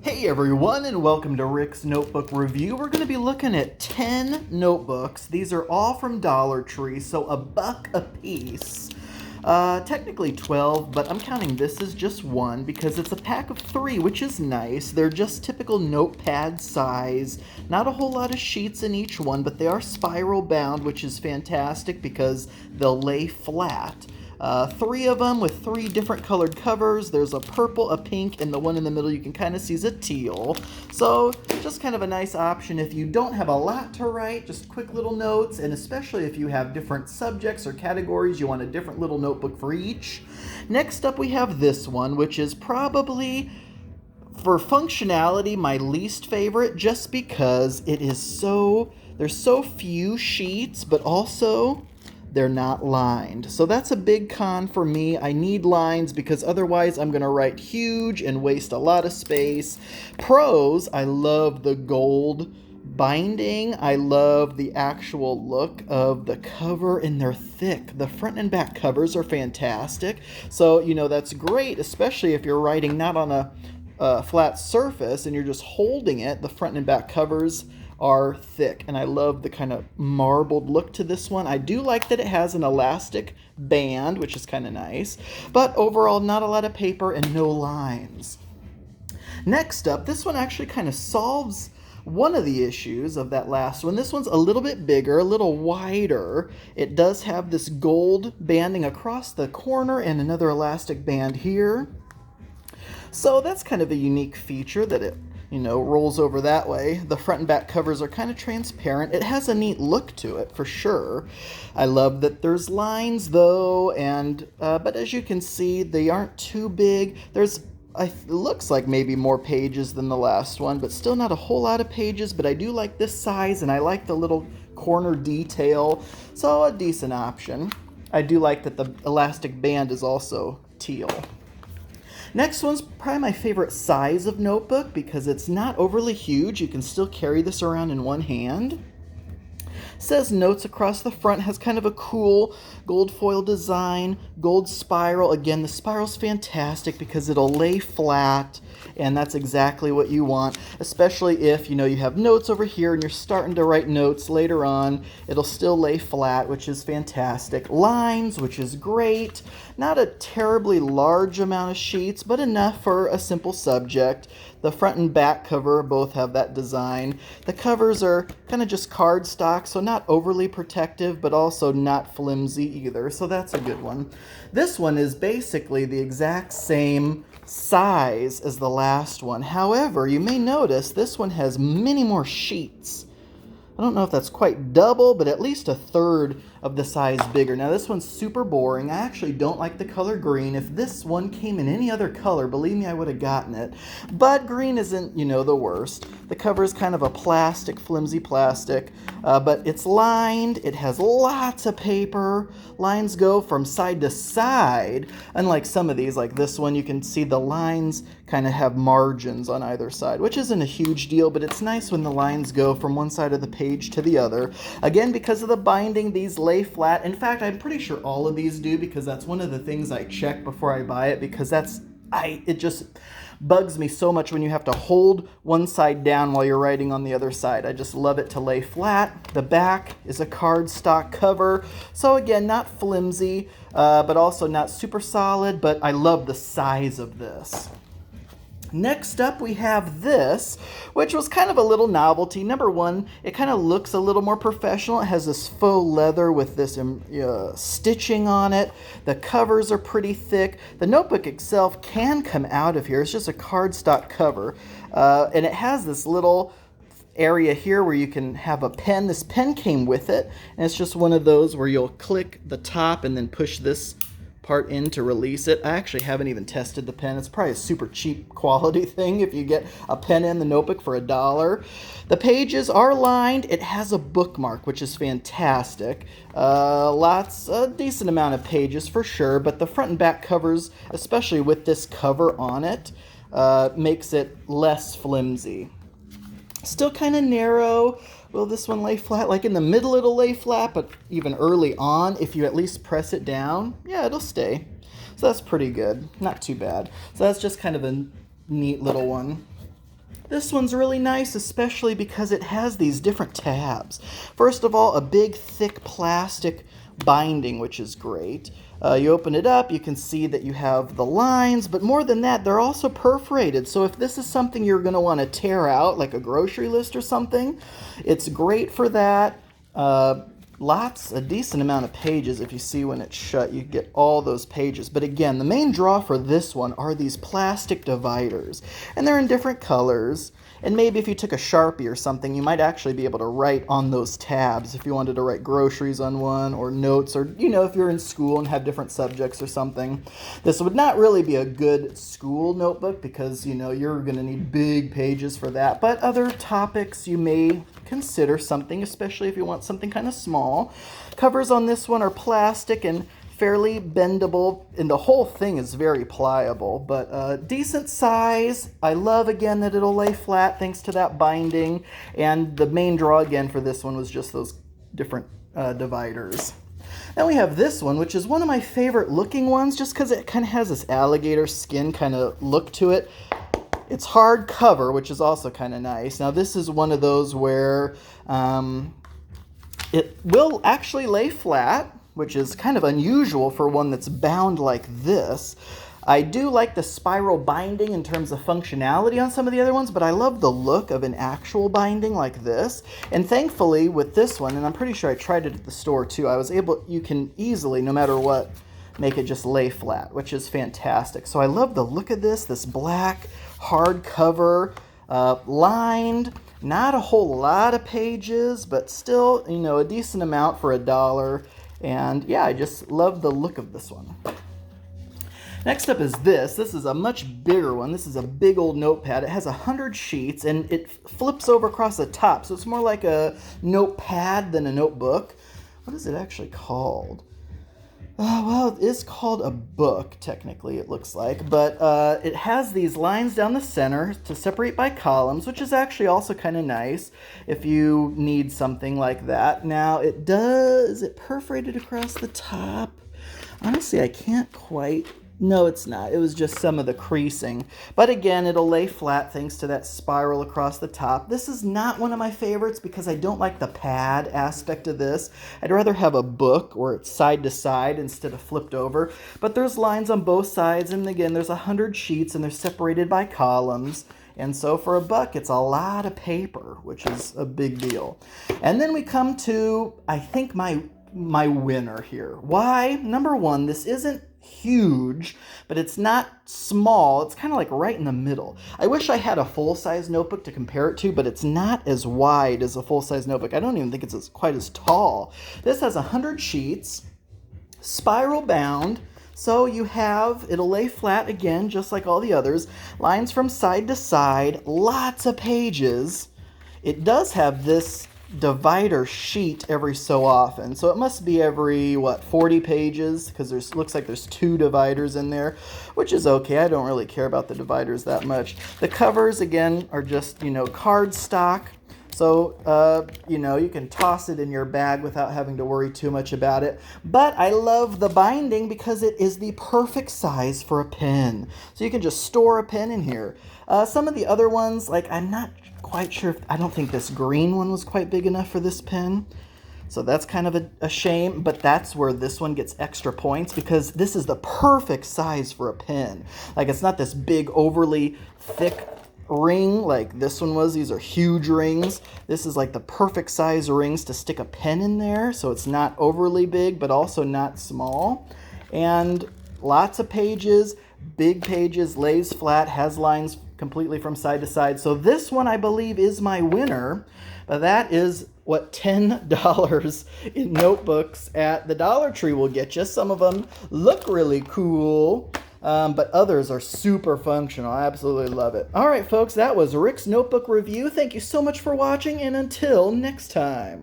Hey everyone, and welcome to Rick's Notebook Review. We're going to be looking at 10 notebooks. These are all from Dollar Tree, so $1 a piece. Technically 12, but I'm counting this as just one because it's a pack of 3, which is nice. They're just typical notepad size. Not a whole lot of sheets in each one, but they are spiral bound, which is fantastic because they'll lay flat. 3 of them with 3 different colored covers. There's a purple, a pink, and the one in the middle you can kind of see is a teal. So just kind of a nice option if you don't have a lot to write, just quick little notes, and especially if you have different subjects or categories, you want a different little notebook for each. Next up we have this one, which is probably, for functionality, my least favorite, just because it is there's so few sheets, but also they're not lined. So that's a big con for me. I need lines because otherwise I'm going to write huge and waste a lot of space. Pros, I love the gold binding. I love the actual look of the cover, and they're thick. The front and back covers are fantastic. So, that's great, especially if you're writing not on a flat surface and you're just holding it. The front and back covers are thick, and I love the kind of marbled look to this one. I do like that it has an elastic band, which is kind of nice, but overall not a lot of paper and no lines. Next up, this one actually kind of solves one of the issues of that last one. This one's a little bit bigger, a little wider. It does have this gold banding across the corner and another elastic band here. So that's kind of a unique feature that it rolls over that way. The front and back covers are kind of transparent. It has a neat look to it, for sure. I love that there's lines, though, and but as you can see, they aren't too big. It looks like maybe more pages than the last one, but still not a whole lot of pages, but I do like this size, and I like the little corner detail, so a decent option. I do like that the elastic band is also teal. Next one's probably my favorite size of notebook because it's not overly huge. You can still carry this around in one hand. Says notes across the front, has kind of a cool gold foil design, gold spiral. Again, the spiral's fantastic because it'll lay flat, and that's exactly what you want, especially if you have notes over here and you're starting to write notes later on. It'll still lay flat, which is fantastic. Lines, which is great. Not a terribly large amount of sheets, but enough for a simple subject. The front and back cover both have that design. The covers are kind of just cardstock, so not overly protective, but also not flimsy either, so that's a good one. This one is basically the exact same size as the last one. However, you may notice this one has many more sheets. I don't know if that's quite double, but at least a third of the size bigger. Now this one's super boring. I actually don't like the color green. If this one came in any other color, believe me, I would have gotten it. But green isn't, the worst. The cover is kind of a plastic, flimsy plastic, but it's lined. It has lots of paper. Lines go from side to side. Unlike some of these, like this one, you can see the lines kind of have margins on either side, which isn't a huge deal, but it's nice when the lines go from one side of the page to the other. Again, because of the binding, these lay flat. In fact, I'm pretty sure all of these do, because that's one of the things I check before I buy it, because it just bugs me so much when you have to hold one side down while you're writing on the other side. I just love it to lay flat. The back is a cardstock cover, so again, not flimsy, but also not super solid, but I love the size of this. Next up, we have this, which was kind of a little novelty. Number one, it kind of looks a little more professional. It has this faux leather with this stitching on it. The covers are pretty thick. The notebook itself can come out of here. It's just a cardstock cover. And it has this little area here where you can have a pen. This pen came with it, and it's just one of those where you'll click the top and then push this part in to release it. I actually haven't even tested the pen. It's probably a super cheap quality thing if you get a pen in the notebook for $1. The pages are lined. It has a bookmark, which is fantastic. A decent amount of pages for sure, but the front and back covers, especially with this cover on it, makes it less flimsy. Still kind of narrow. Will this one lay flat? Like in the middle it'll lay flat, but even early on, if you at least press it down, yeah, it'll stay. So that's pretty good. Not too bad. So that's just kind of a neat little one. This one's really nice, especially because it has these different tabs. First of all, a big, thick plastic binding, which is great. You open it up, you can see that you have the lines, but more than that, they're also perforated. So if this is something you're going to want to tear out, like a grocery list or something, it's great for that. A decent amount of pages. If you see when it's shut, you get all those pages. But again, the main draw for this one are these plastic dividers, and they're in different colors. And maybe if you took a Sharpie or something, you might actually be able to write on those tabs if you wanted to write groceries on one, or notes, or, you know, if you're in school and have different subjects or something. This would not really be a good school notebook because, you know, you're going to need big pages for that. But other topics you may consider something, especially if you want something kind of small. Covers on this one are plastic and fairly bendable, and the whole thing is very pliable, but decent size. I love, again, that it'll lay flat thanks to that binding, and the main draw, again, for this one was just those different dividers. Then we have this one, which is one of my favorite looking ones, just because it kind of has this alligator skin kind of look to it. It's hard cover, which is also kind of nice. Now, this is one of those where it will actually lay flat, which is kind of unusual for one that's bound like this. I do like the spiral binding in terms of functionality on some of the other ones, but I love the look of an actual binding like this. And thankfully with this one, and I'm pretty sure I tried it at the store too, you can easily, no matter what, make it just lay flat, which is fantastic. So I love the look of this black hardcover, lined, not a whole lot of pages, but still, you know, a decent amount for $1. And yeah, I just love the look of this one. Next up is this. This is a much bigger one. This is a big old notepad. It has 100 sheets and it flips over across the top. So it's more like a notepad than a notebook. What is it actually called? Well, it is called a book, technically, it looks like. But it has these lines down the center to separate by columns, which is actually also kind of nice if you need something like that. Now, is it perforated across the top? Honestly, I can't quite. No, it's not. It was just some of the creasing. But again, it'll lay flat thanks to that spiral across the top. This is not one of my favorites because I don't like the pad aspect of this. I'd rather have a book where it's side to side instead of flipped over. But there's lines on both sides, and again, there's 100 sheets, and they're separated by columns. And so for $1, it's a lot of paper, which is a big deal. And then we come to, I think, my winner here. Why? Number one, this isn't huge, but it's not small. It's kind of like right in the middle. I wish I had a full-size notebook to compare it to, but it's not as wide as a full-size notebook. I don't even think it's quite as tall. This has 100 sheets, spiral bound, so it'll lay flat again, just like all the others. Lines from side to side, lots of pages. It does have this divider sheet every so often, so it must be every 40 pages, because looks like there's 2 dividers in there, which is okay. I don't really care about the dividers that much. The covers, again, are just, cardstock, so you can toss it in your bag without having to worry too much about it. But I love the binding because it is the perfect size for a pen, so you can just store a pen in here. Some of the other ones, like, I'm not quite sure I don't think this green one was quite big enough for this pen, so that's kind of a shame, but that's where this one gets extra points because this is the perfect size for a pen. Like, it's not this big overly thick ring like this one was. These are huge rings. This is like the perfect size rings to stick a pen in there, so it's not overly big but also not small. And lots of pages, big pages, lays flat, has lines completely from side to side. So this one, I believe, is my winner. But that is what $10 in notebooks at the Dollar Tree will get you. Some of them look really cool, but others are super functional. I absolutely love it. All right, folks, that was Rick's Notebook Review. Thank you so much for watching, and until next time.